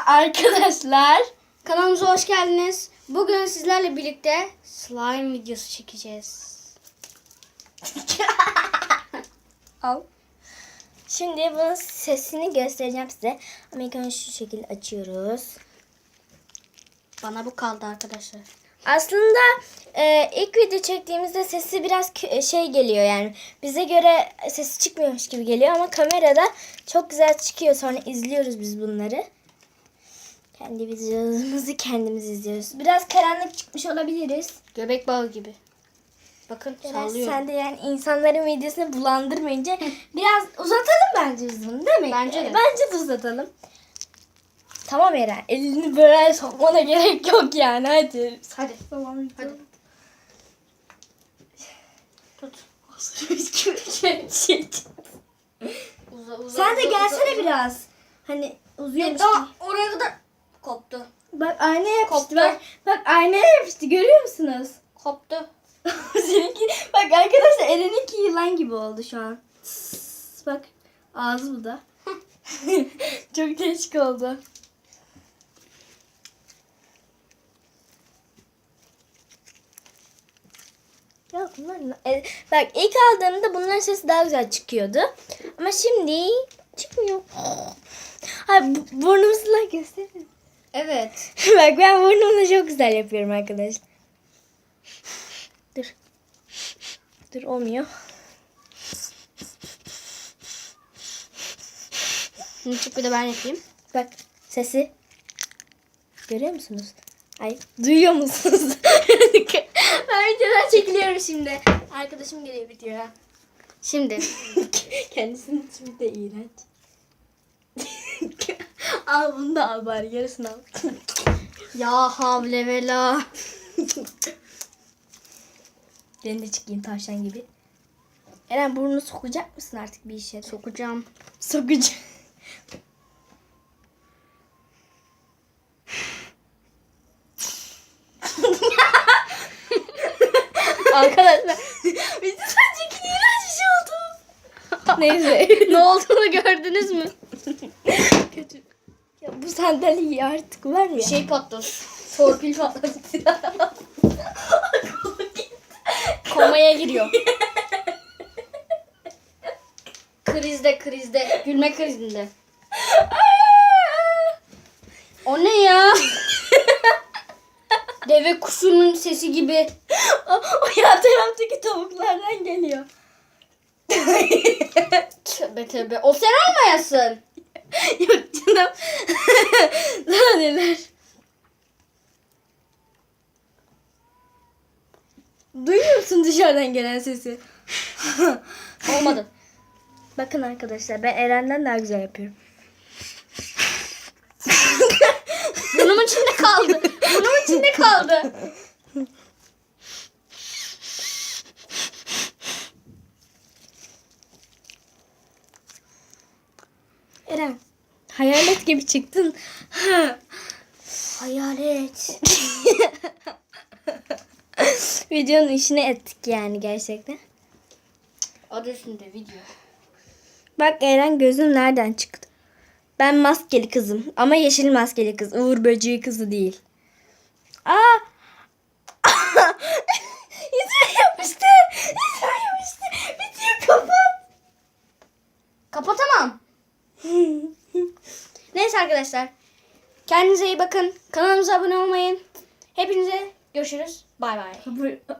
Arkadaşlar, kanalımıza hoş geldiniz. Bugün sizlerle birlikte slime videosu çekeceğiz. Al. Şimdi bunun sesini göstereceğim size. Ama ilk önce şu şekilde açıyoruz. Bana bu kaldı arkadaşlar. Aslında ilk video çektiğimizde sesi biraz şey geliyor yani. Bize göre sesi çıkmıyormuş gibi geliyor ama kamerada çok güzel çıkıyor. Sonra izliyoruz biz bunları. Kendi videolarımızı kendimiz izliyoruz. Biraz karanlık çıkmış olabiliriz. Göbek bağı gibi. Bakın sallıyor. Sen de yani insanların videosunu bulandırmayınca biraz uzatalım bence biz bunu, değil mi? Bence de. Bence de uzatalım. Tamam Eren. Elini böyle sokmana gerek yok yani. Hadi. Hadi. Tamam. Hadi. Tut. Sen de gelsene biraz. Hani uzuyormuş Daha gibi. oraya kadar koptu. Bak aynaya yapıştı. Koptu. Bak aynaya yapıştı. Görüyor musunuz? Koptu. Seninki. Bak arkadaşlar Eren'inki yılan gibi oldu şu an. Bak ağzı bu da. Çok değişik oldu. Ya bunlar bak ilk aldığımda bunların sesi daha güzel çıkıyordu. Ama şimdi çıkmıyor. Hayır burnumuzla gösterin. Evet. Bak ben burnumla çok güzel yapıyorum arkadaşlar. Dur. Dur olmuyor. Şimdi çık bir de ben yapayım. Bak sesi. Görüyor musunuz? Ay duyuyor musunuz? Ben videodan çekiliyorum şimdi. Arkadaşım geliyor videoya. Şimdi. Kendisinin ismi de iğrenç. Al bunu da al bari yarısını al. Ya havle ve la. Ben de çıkayım tavşan gibi. Eren burnunu sokacak mısın artık bir işe? Sokacağım. Sokacağım. Arkadaşlar videodan çekin iğrenç bir şey oldu. Neyse. Ne olduğunu gördünüz mü? Kötü. Ya bu sandalye artık var ya. Bir şey patladı. Torpil patladı. Komaya giriyor. Krizde. Gülme krizinde. O ne ya? Deve kuşunun sesi gibi. O yan taraftaki tavuklardan geliyor. Tövbe. O sen olmayasın. Yok canım. Daha neler. Duyuyor musun dışarıdan gelen sesi? Olmadı. Bakın arkadaşlar ben Eren'den daha güzel yapıyorum. Burnumun içinde kaldı. Burnumun içinde kaldı. Eren hayalet gibi çıktın. Hayalet. Videonun işine ettik yani gerçekten. Adı üstünde video. Bak Eren gözün nereden çıktı? Ben maskeli kızım ama yeşil maskeli kız. Uğur böceği kızı değil. Aa! Yüzüme yapıştı. Yüzüme yapıştı. Bitiyor kapat. Kapatamam. Neyse arkadaşlar. Kendinize iyi bakın. Kanalımıza abone olmayın. Hepinize görüşürüz. Bay bay.